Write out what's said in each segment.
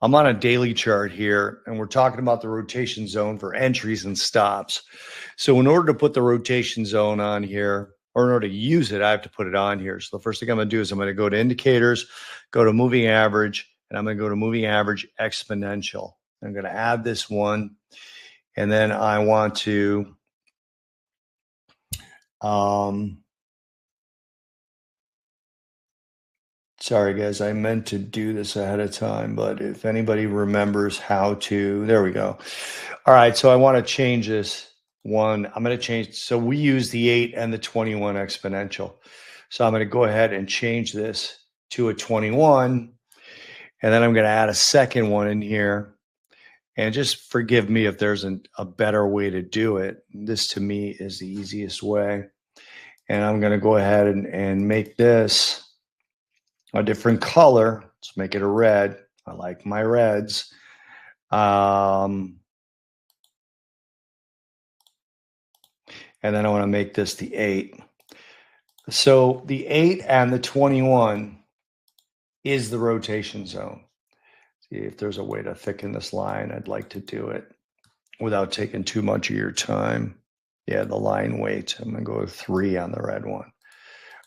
I'm on a daily chart here, and we're talking about the rotation zone for entries and stops. So in order to put the rotation zone on here, or in order to use it, I have to put it on here. So the first thing I'm going to do is I'm going to go to indicators, go to moving average, and I'm going to go to moving average exponential. I'm going to add this one, and then I want to sorry, guys, I meant to do this ahead of time, but if anybody remembers how to, there we go. All right, so I want to change this one. I'm going to change, so we use the 8 and the 21 exponential. So I'm going to go ahead and change this to a 21, and then I'm going to add a second one in here. And just forgive me if there's a better way to do it. This to me is the easiest way. And I'm going to go ahead and make this a different color. Let's make it a red. I like my reds. And then I want to make this the 8. So the 8 and the 21 is the rotation zone. See if there's a way to thicken this line. I'd like to do it without taking too much of your time. Yeah, the line weight. I'm going to go with 3 on the red one.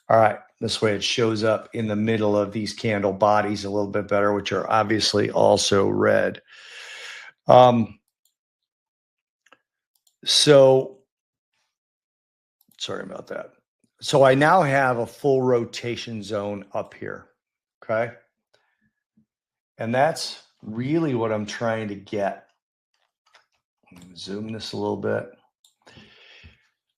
All right, this way it shows up in the middle of these candle bodies a little bit better, which are obviously also red. So, sorry about that. So I now have a full rotation zone up here, okay? And that's really what I'm trying to get. Zoom this a little bit.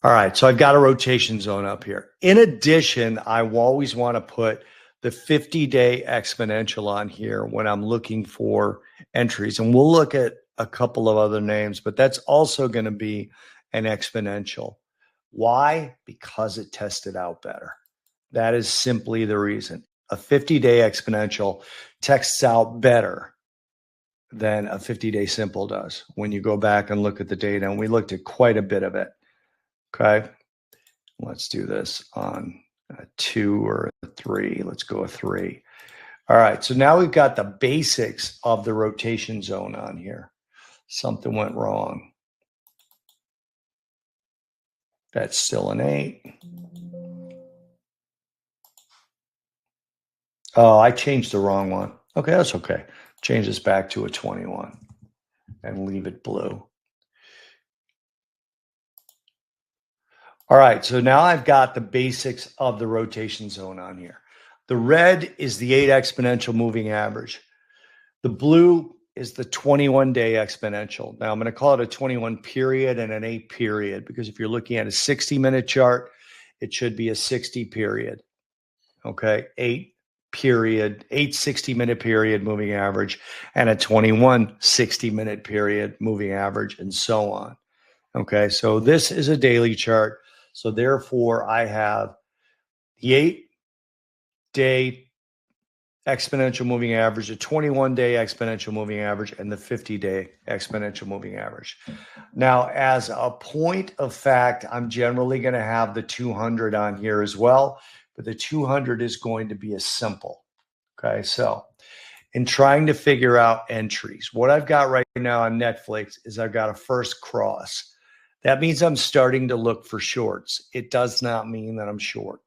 All right, so I've got a rotation zone up here. In addition, I always want to put the 50-day exponential on here when I'm looking for entries. And we'll look at a couple of other names, but that's also going to be an exponential. Why? Because it tested out better. That is simply the reason. A 50-day exponential tests out better than a 50-day simple does when you go back and look at the data. And we looked at quite a bit of it. Okay, let's do this on a 2 or a 3. Let's go a 3. All right, so now we've got the basics of the rotation zone on here. Something went wrong. That's still an 8. Oh, I changed the wrong one. Okay, that's okay. Change this back to a 21 and leave it blue. All right, so now I've got the basics of the rotation zone on here. The red is the 8 exponential moving average. The blue is the 21-day exponential. Now I'm going to call it a 21 period and an 8 period because if you're looking at a 60-minute chart, it should be a 60 period. Okay, 8 period, 8 60-minute period moving average, and a 21 60-minute period moving average, and so on. Okay, so this is a daily chart. So therefore, I have the 8-day exponential moving average, the 21-day exponential moving average, and the 50-day exponential moving average. Now, as a point of fact, I'm generally going to have the 200 on here as well, but the 200 is going to be a simple. Okay, so in trying to figure out entries, what I've got right now on Netflix is I've got a first cross. That means I'm starting to look for shorts. It does not mean that I'm short.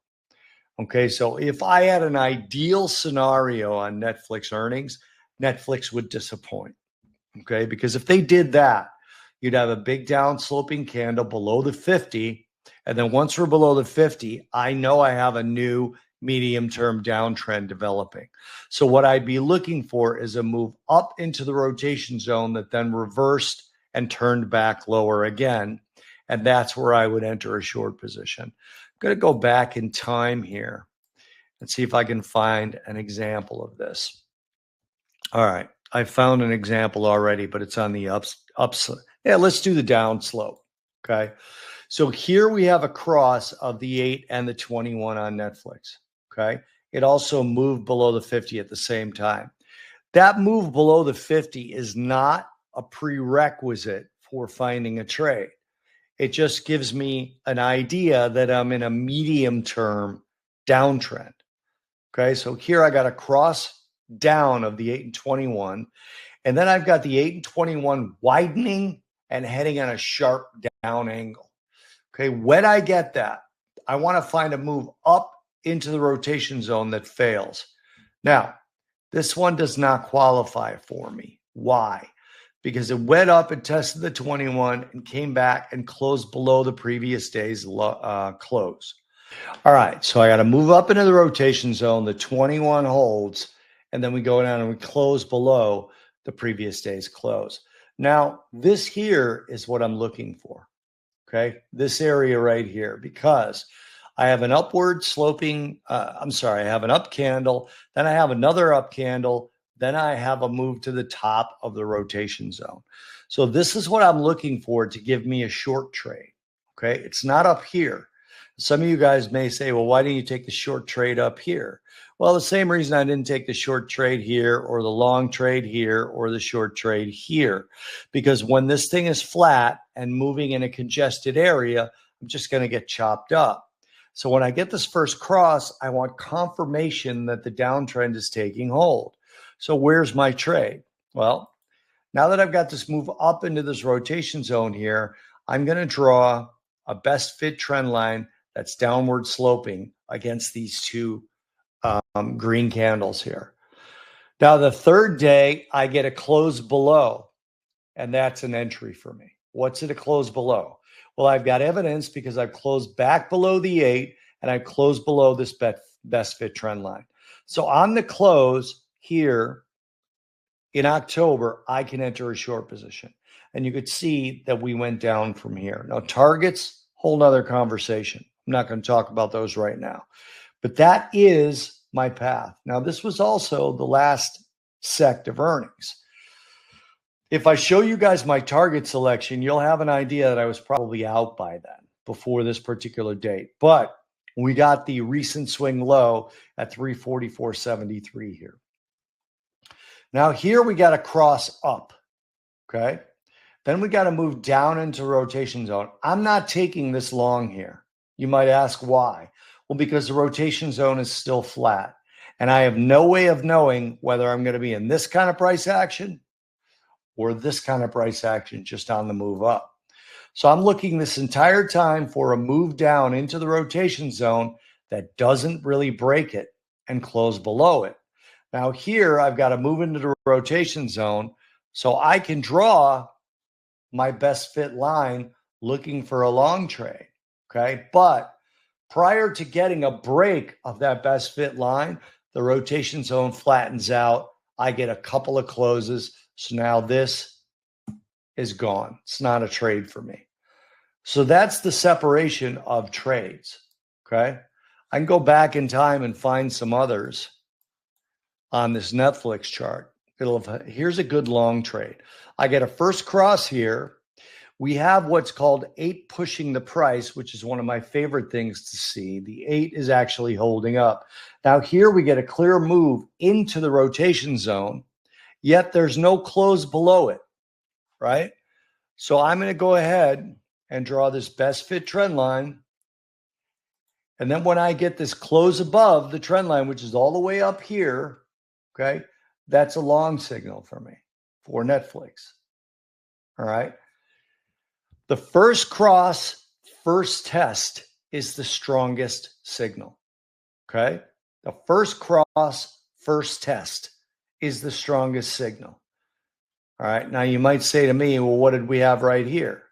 Okay, so if I had an ideal scenario on Netflix earnings, Netflix would disappoint. Okay, because if they did that, you'd have a big down sloping candle below the 50. And then once we're below the 50, I know I have a new medium-term downtrend developing. So what I'd be looking for is a move up into the rotation zone that then reversed and turned back lower again. And that's where I would enter a short position. I'm going to go back in time here and see if I can find an example of this. All right. I found an example already, but it's on the ups. Yeah, let's do the down slope. Okay. So here we have a cross of the 8 and the 21 on Netflix. Okay. It also moved below the 50 at the same time. That move below the 50 is not a prerequisite for finding a trade. It just gives me an idea that I'm in a medium term downtrend. Okay, so here I got a cross down of the 8 and 21. And then I've got the 8 and 21 widening and heading on a sharp down angle. Okay, when I get that, I want to find a move up into the rotation zone that fails. Now, this one does not qualify for me. Why? Because it went up and tested the 21 and came back and closed below the previous day's close. All right, so I got to move up into the rotation zone. The 21 holds, and then we go down and we close below the previous day's close. Now, this here is what I'm looking for, okay? This area right here, because I have an upward sloping, I have an up candle, then I have another up candle, then I have a move to the top of the rotation zone. So this is what I'm looking for to give me a short trade, okay? It's not up here. Some of you guys may say, well, why didn't you take the short trade up here? Well, the same reason I didn't take the short trade here or the long trade here or the short trade here, because when this thing is flat and moving in a congested area, I'm just going to get chopped up. So when I get this first cross, I want confirmation that the downtrend is taking hold. So where's my trade? Well, now that I've got this move up into this rotation zone here, I'm going to draw a best fit trend line that's downward sloping against these two green candles here. Now, the third day, I get a close below, and that's an entry for me. What's it a close below? Well, I've got evidence because I've closed back below the 8, and I've closed below this best fit trend line. So on the close here in October, I can enter a short position. And you could see that we went down from here. Now, targets, whole nother conversation. I'm not going to talk about those right now. But that is my path. Now, this was also the last sect of earnings. If I show you guys my target selection, you'll have an idea that I was probably out by then, before this particular date. But we got the recent swing low at 344.73 here. Now, here we got to cross up, okay? Then we got to move down into rotation zone. I'm not taking this long here. You might ask why. Well, because the rotation zone is still flat. And I have no way of knowing whether I'm going to be in this kind of price action or this kind of price action just on the move up. So I'm looking this entire time for a move down into the rotation zone that doesn't really break it and close below it. Now here I've got to move into the rotation zone so I can draw my best fit line looking for a long trade, okay? But prior to getting a break of that best fit line, the rotation zone flattens out. I get a couple of closes. So now this is gone. It's not a trade for me. So that's the separation of trades, okay? I can go back in time and find some others on this Netflix chart. Here's a good long trade. I get a first cross here. We have what's called 8 pushing the price, which is one of my favorite things to see. The 8 is actually holding up. Now here we get a clear move into the rotation zone, yet there's no close below it, right? So I'm going to go ahead and draw this best fit trend line. And then when I get this close above the trend line, which is all the way up here, okay, that's a long signal for me for Netflix. All right. The first cross, first test is the strongest signal. Okay. The first cross, first test is the strongest signal. All right. Now you might say to me, well, what did we have right here?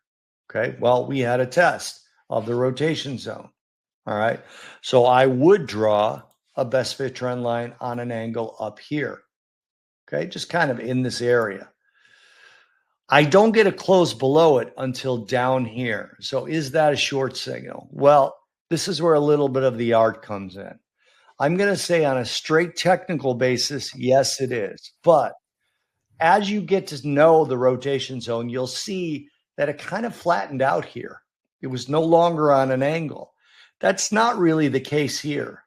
Okay. Well, we had a test of the rotation zone. All right. So I would draw a best fit trend line on an angle up here. Okay. Just kind of in this area. I don't get a close below it until down here. So is that a short signal? Well, this is where a little bit of the art comes in. I'm going to say on a straight technical basis, yes, it is. But as you get to know the rotation zone, you'll see that it kind of flattened out here. It was no longer on an angle. That's not really the case here.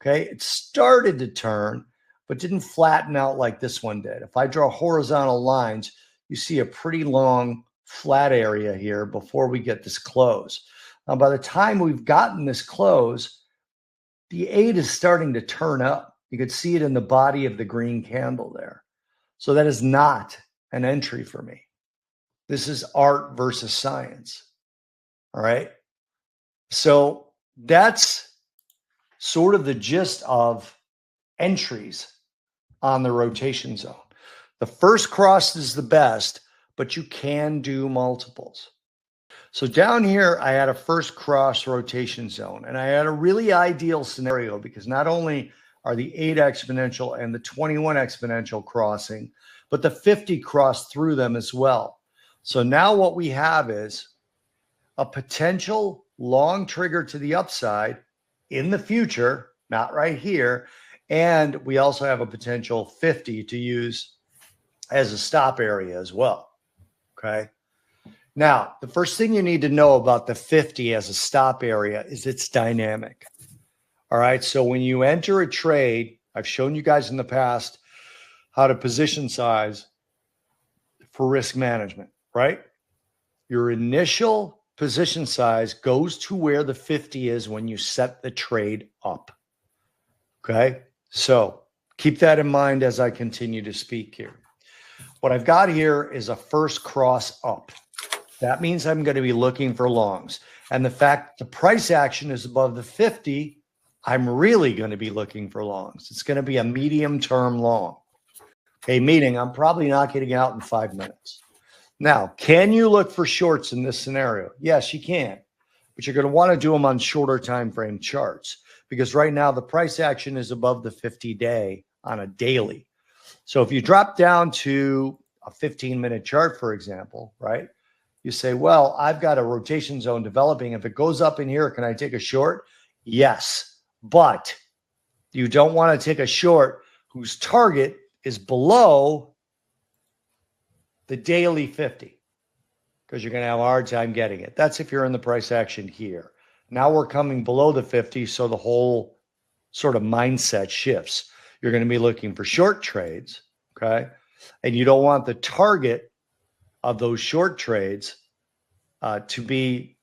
Okay. It started to turn, but didn't flatten out like this one did. If I draw horizontal lines, you see a pretty long flat area here before we get this close. Now, by the time we've gotten this close, the 8 is starting to turn up. You could see it in the body of the green candle there. So that is not an entry for me. This is art versus science. All right. So that's sort of the gist of entries on the rotation zone. The first cross is the best, but you can do multiples. So down here, I had a first cross rotation zone, and I had a really ideal scenario because not only are the 8 exponential and the 21 exponential crossing, but the 50 crossed through them as well. So now what we have is a potential long trigger to the upside in the future, not right here. And we also have a potential 50 to use as a stop area as well. Okay. Now, the first thing you need to know about the 50 as a stop area is it's dynamic. All right. So when you enter a trade, I've shown you guys in the past how to position size for risk management, right? Your initial position size goes to where the 50 is when you set the trade up. Okay. So keep that in mind as I continue to speak here. What I've got here is a first cross up. That means I'm going to be looking for longs. And the fact the price action is above the 50, I'm really going to be looking for longs. It's going to be a medium-term long. Okay, meaning I'm probably not getting out in 5 minutes. Now, can you look for shorts in this scenario? Yes, you can. But you're going to want to do them on shorter time frame charts because right now the price action is above the 50-day on a daily. So if you drop down to a 15-minute chart, for example, right? You say, well, I've got a rotation zone developing. If it goes up in here, can I take a short? Yes, but you don't want to take a short whose target is below the daily 50 because you're going to have a hard time getting it. That's if you're in the price action here. Now we're coming below the 50, so the whole sort of mindset shifts. You're going to be looking for short trades, okay? And you don't want the target of those short trades to be,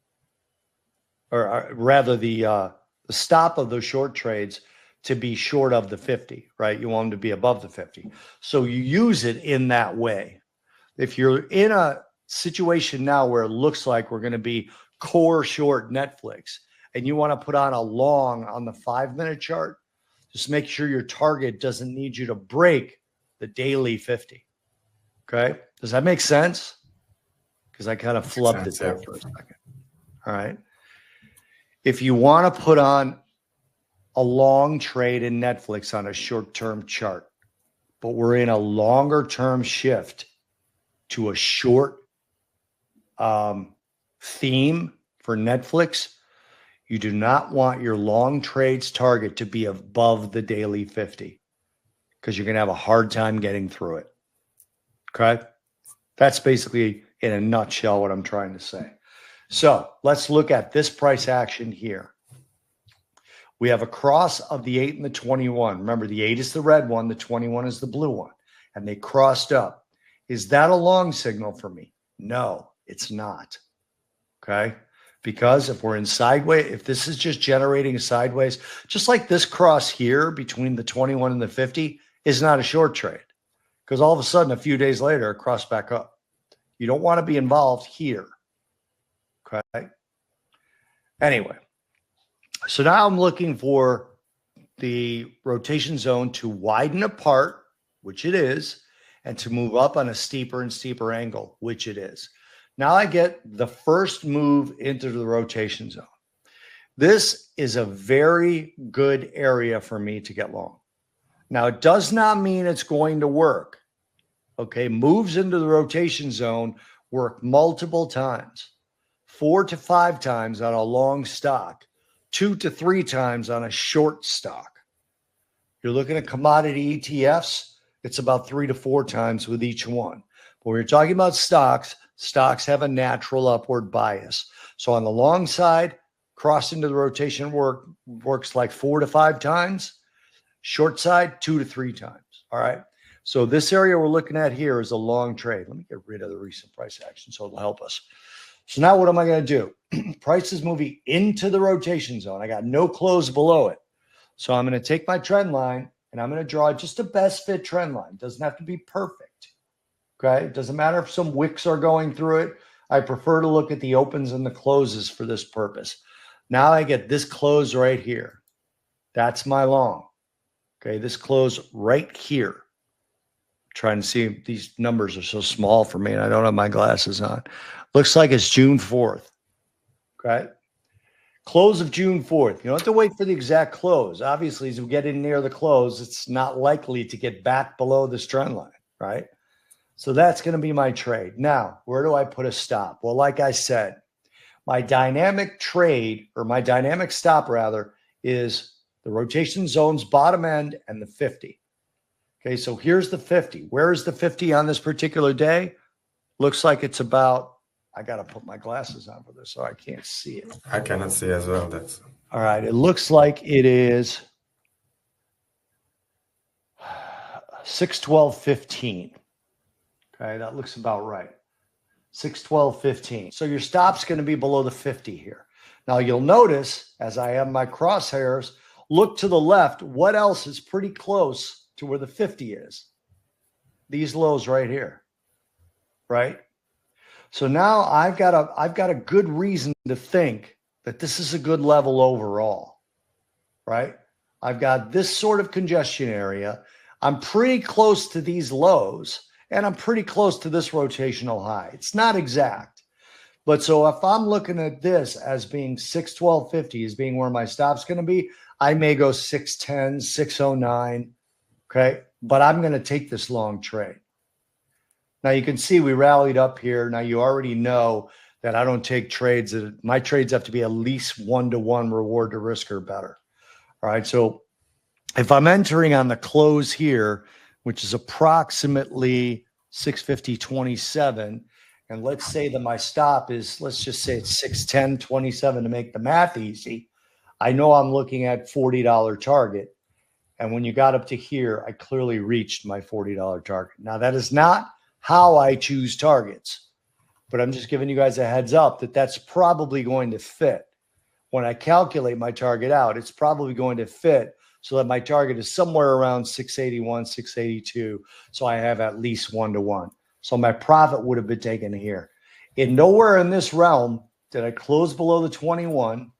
or rather the stop of those short trades to be short of the 50, right? You want them to be above the 50. So you use it in that way. If you're in a situation now where it looks like we're going to be core short Netflix and you want to put on a long on the 5-minute chart, just make sure your target doesn't need you to break the daily 50. Okay. Does that make sense? Because I kind of flubbed it there for a second. All right. If you want to put on a long trade in Netflix on a short-term chart, but we're in a longer-term shift to a short theme for Netflix, you do not want your long trades target to be above the daily 50 because you're going to have a hard time getting through it. Okay. That's basically in a nutshell what I'm trying to say. So let's look at this price action here. We have a cross of the 8 and the 21. Remember, the 8 is the red one, the 21 is the blue one, and they crossed up. Is that a long signal for me? No, it's not. Okay. Because if we're in sideways, if this is just generating sideways, just like this cross here between the 21 and the 50 is not a short trade because all of a sudden, a few days later, it crossed back up. You don't want to be involved here. Okay. Anyway, so now I'm looking for the rotation zone to widen apart, which it is, and to move up on a steeper and steeper angle, which it is. Now I get the first move into the rotation zone. This is a very good area for me to get long. Now, it does not mean it's going to work. Okay, moves into the rotation zone work multiple times, 4 to 5 times on a long stock, 2 to 3 times on a short stock. You're looking at commodity ETFs, it's about 3 to 4 times with each one. But when you're talking about stocks, stocks have a natural upward bias. So on the long side, cross into the rotation works like 4 to 5 times. Short side, 2 to 3 times. All right. So this area we're looking at here is a long trade. Let me get rid of the recent price action so it'll help us. So now what am I going to do? Price is moving into the rotation zone. I got no close below it. So I'm going to take my trend line and I'm going to draw just a best fit trend line. Doesn't have to be perfect. Okay. It doesn't matter if some wicks are going through it. I prefer to look at the opens and the closes for this purpose. Now I get this close right here. That's my long. Okay. This close right here. Trying to see, these numbers are so small for me and I don't have my glasses on. Looks like it's June 4th. Okay. Close of June 4th. You don't have to wait for the exact close. Obviously, as we get in near the close, it's not likely to get back below this trend line, right? So that's going to be my trade. Now, where do I put a stop? Well, like I said, my dynamic trade, or my dynamic stop rather, is the rotation zone's bottom end and the 50. Okay, so here's the 50. Where is the 50 on this particular day? Looks like it's about, I got to put my glasses on for this so I can't see it. I cannot see as well. That's all right. It looks like it is 6/12/15. Okay, that looks about right. 6/12/15. So your stop's going to be below the 50 here. Now you'll notice as I have my crosshairs, look to the left. What else is pretty close to where the 50 is? These lows right here, right? So now I've got a good reason to think that this is a good level overall, right? I've got this sort of congestion area. I'm pretty close to these lows, and I'm pretty close to this rotational high. It's not exact. But so if I'm looking at this as being 6/12/50 as being where my stop's going to be, I may go 6/10, 6/09, okay? But I'm going to take this long trade. Now you can see we rallied up here. Now you already know that I don't take trades. My trades have to be at least 1-to-1 reward to risk or better. All right. So if I'm entering on the close here, which is approximately 650.27, and let's say that my stop is, let's just say it's 610.27 to make the math easy. I know I'm looking at $40 target. And when you got up to here, I clearly reached my $40 target. Now that is not how I choose targets, but I'm just giving you guys a heads up that that's probably going to fit. When I calculate my target out, it's probably going to fit so that my target is somewhere around 681, 682. So I have at least 1-to-1. So my profit would have been taken here. Nowhere in this realm did I close below the 21,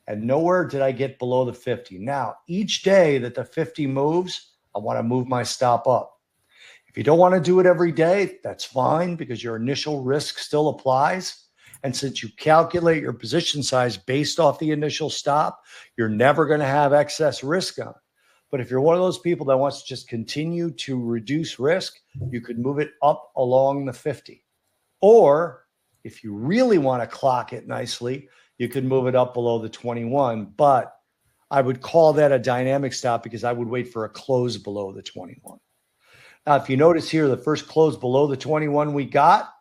and nowhere did I get below the 50. Now, each day that the 50 moves, I want to move my stop up. If you don't want to do it every day, that's fine because your initial risk still applies. And since you calculate your position size based off the initial stop, you're never going to have excess risk on. But if you're one of those people that wants to just continue to reduce risk, you could move it up along the 50. Or if you really want to clock it nicely, you could move it up below the 21. But I would call that a dynamic stop because I would wait for a close below the 21. Now, if you notice here, the first close below the 21 we got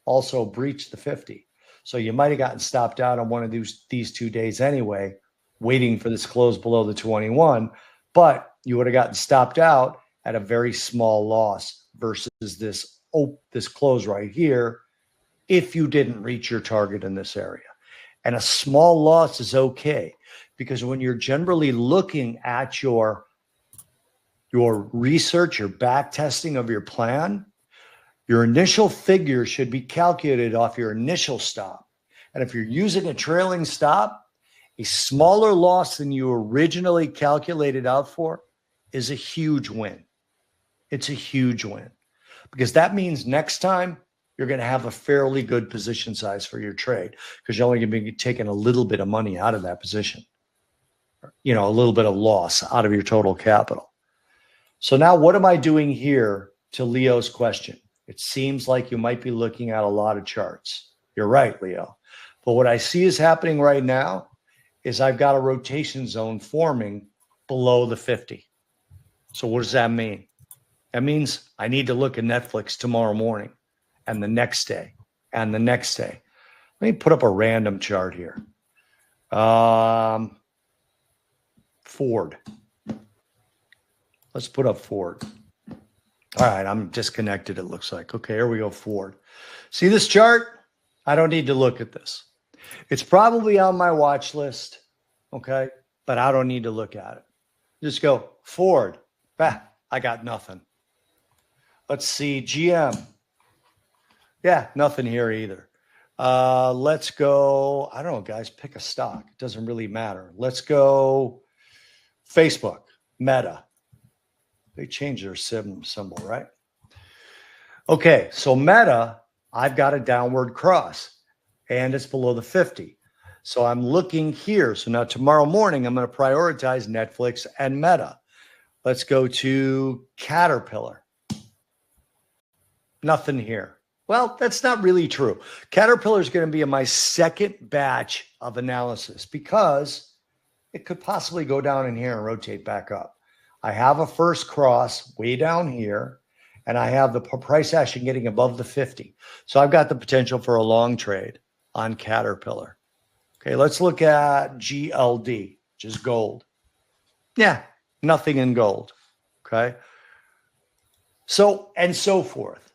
also breached the 50. So you might have gotten stopped out on one of these 2 days anyway, waiting for this close below the 21, but you would have gotten stopped out at a very small loss versus this close right here if you didn't reach your target in this area. And a small loss is okay because when you're generally looking at your research, your back testing of your plan, your initial figure should be calculated off your initial stop. And if you're using a trailing stop, a smaller loss than you originally calculated out for is a huge win. It's a huge win because that means next time you're going to have a fairly good position size for your trade because you're only going to be taking a little bit of money out of that position, a little bit of loss out of your total capital. So now what am I doing here to Leo's question? It seems like you might be looking at a lot of charts. You're right, Leo. But what I see is happening right now is I've got a rotation zone forming below the 50. So what does that mean? That means I need to look at Netflix tomorrow morning and the next day and the next day. Let me put up a random chart here. Ford. Let's put up Ford. All right, I'm disconnected, it looks like. Okay, here we go, Ford. See this chart? I don't need to look at this. It's probably on my watch list, okay? But I don't need to look at it. Just go, Ford, Bah, I got nothing. Let's see, GM. Yeah, nothing here either. Let's go. I don't know, guys. Pick a stock. It doesn't really matter. Let's go Facebook, Meta. They changed their symbol, right? Okay, so Meta, I've got a downward cross, and it's below the 50. So I'm looking here. So now tomorrow morning, I'm going to prioritize Netflix and Meta. Let's go to Caterpillar. Nothing here. Well, that's not really true. Caterpillar is going to be in my second batch of analysis because it could possibly go down in here and rotate back up. I have a first cross way down here, and I have the price action getting above the 50. So I've got the potential for a long trade on Caterpillar. Okay, let's look at GLD, which is gold. Yeah, nothing in gold. Okay. So, and so forth.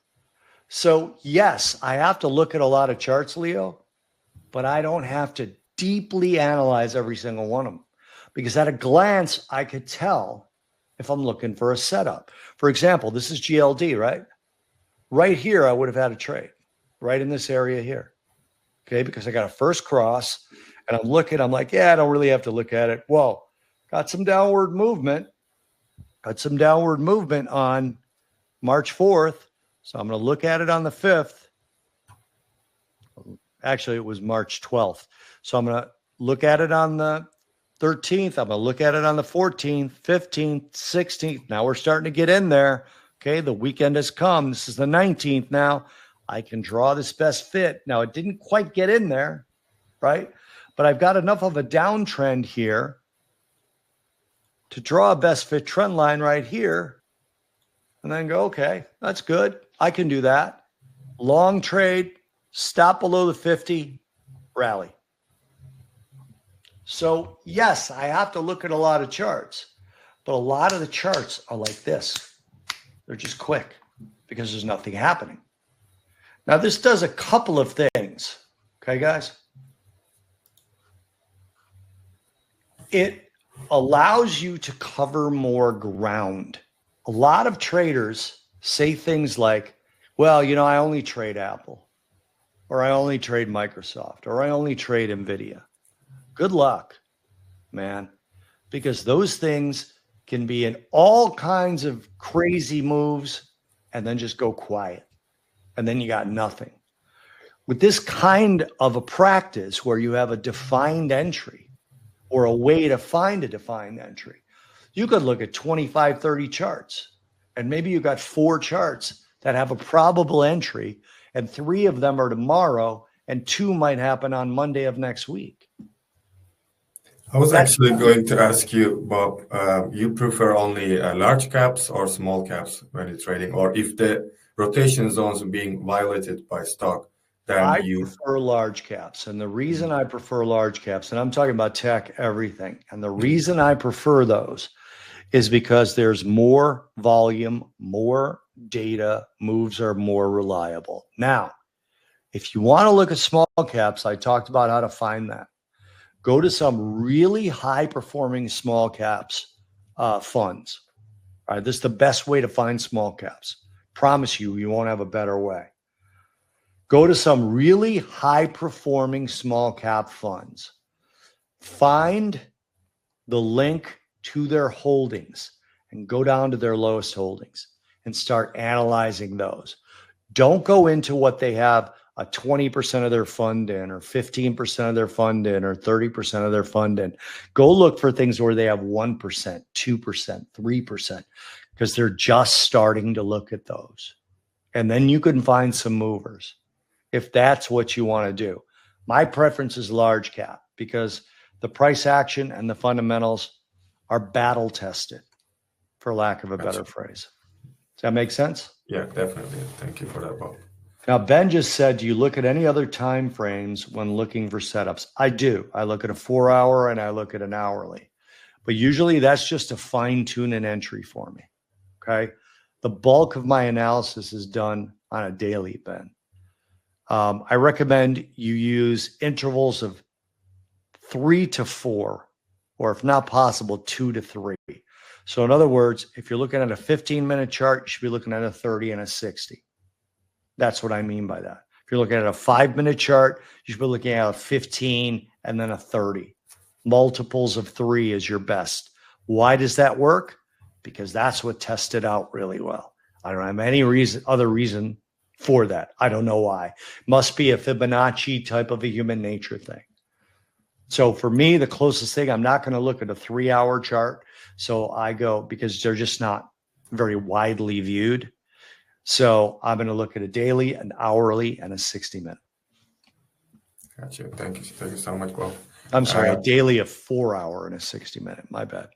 So, yes, I have to look at a lot of charts, Leo, but I don't have to deeply analyze every single one of them because at a glance, I could tell if I'm looking for a setup. For example, this is GLD, right? Right here, I would have had a trade right in this area here. Okay, because I got a first cross and I'm looking, I'm like, yeah, I don't really have to look at it. Whoa, got some downward movement. Got some downward movement on March 4th. So I'm going to look at it on the 5th. Actually, it was March 12th. So I'm going to look at it on the 13th. I'm going to look at it on the 14th, 15th, 16th. Now we're starting to get in there. Okay, the weekend has come. This is the 19th now. I can draw this best fit. Now, it didn't quite get in there, right? But I've got enough of a downtrend here to draw a best fit trend line right here and then go, okay, that's good. I can do that. Long trade, stop below the 50, rally. So, yes, I have to look at a lot of charts, but a lot of the charts are like this. They're just quick because there's nothing happening. Now, this does a couple of things. Okay, guys? It allows you to cover more ground. A lot of traders say things like, well, you know, I only trade Apple, or I only trade Microsoft, or I only trade NVIDIA. Good luck, man, because those things can be in all kinds of crazy moves and then just go quiet. And then you got nothing. With this kind of a practice where you have a defined entry or a way to find a defined entry, you could look at 25, 30 charts, and maybe you got 4 charts that have a probable entry, and 3 of them are tomorrow, and 2 might happen on Monday of next week. I was actually going to ask you, Bob, you prefer only large caps or small caps when you're trading, or if the rotation zones are being violated by stock, then I prefer large caps. And the reason I prefer large caps, and I'm talking about tech, everything, and the reason I prefer those is because there's more volume, more data, moves are more reliable. Now, if you want to look at small caps, I talked about how to find that. Go to some really high performing small caps funds. All right, this is the best way to find small caps. Promise you, you won't have a better way. Go to some really high performing small cap funds. Find the link to their holdings and go down to their lowest holdings and start analyzing those. Don't go into what they have a 20% of their fund in, or 15% of their fund in, or 30% of their fund in. Go look for things where they have 1%, 2%, 3%, because they're just starting to look at those. And then you can find some movers if that's what you want to do. My preference is large cap because the price action and the fundamentals are battle tested, for lack of a better phrase. Does that make sense? Yeah, definitely. Thank you for that, Bob. Now, Ben just said, do you look at any other time frames when looking for setups? I do. I look at a 4-hour and I look at an hourly. But usually that's just to fine tune an entry for me. Okay. The bulk of my analysis is done on a daily, Ben. I recommend you use intervals of 3 to 4, or if not possible, 2 to 3. So in other words, if you're looking at a 15-minute chart, you should be looking at a 30 and a 60. That's what I mean by that. If you're looking at a 5-minute chart, you should be looking at a 15 and then a 30. Multiples of 3 is your best. Why does that work? Because that's what tested out really well. I don't have any other reason for that. I don't know why. Must be a Fibonacci type of a human nature thing. So for me, the closest thing, I'm not going to look at a 3-hour chart. So I go, because they're just not very widely viewed. So I'm going to look at a daily, an hourly, and a 60-minute. Gotcha. Thank you. Thank you so much, Bob. I'm sorry, a daily, a 4-hour, and a 60-minute. My bad.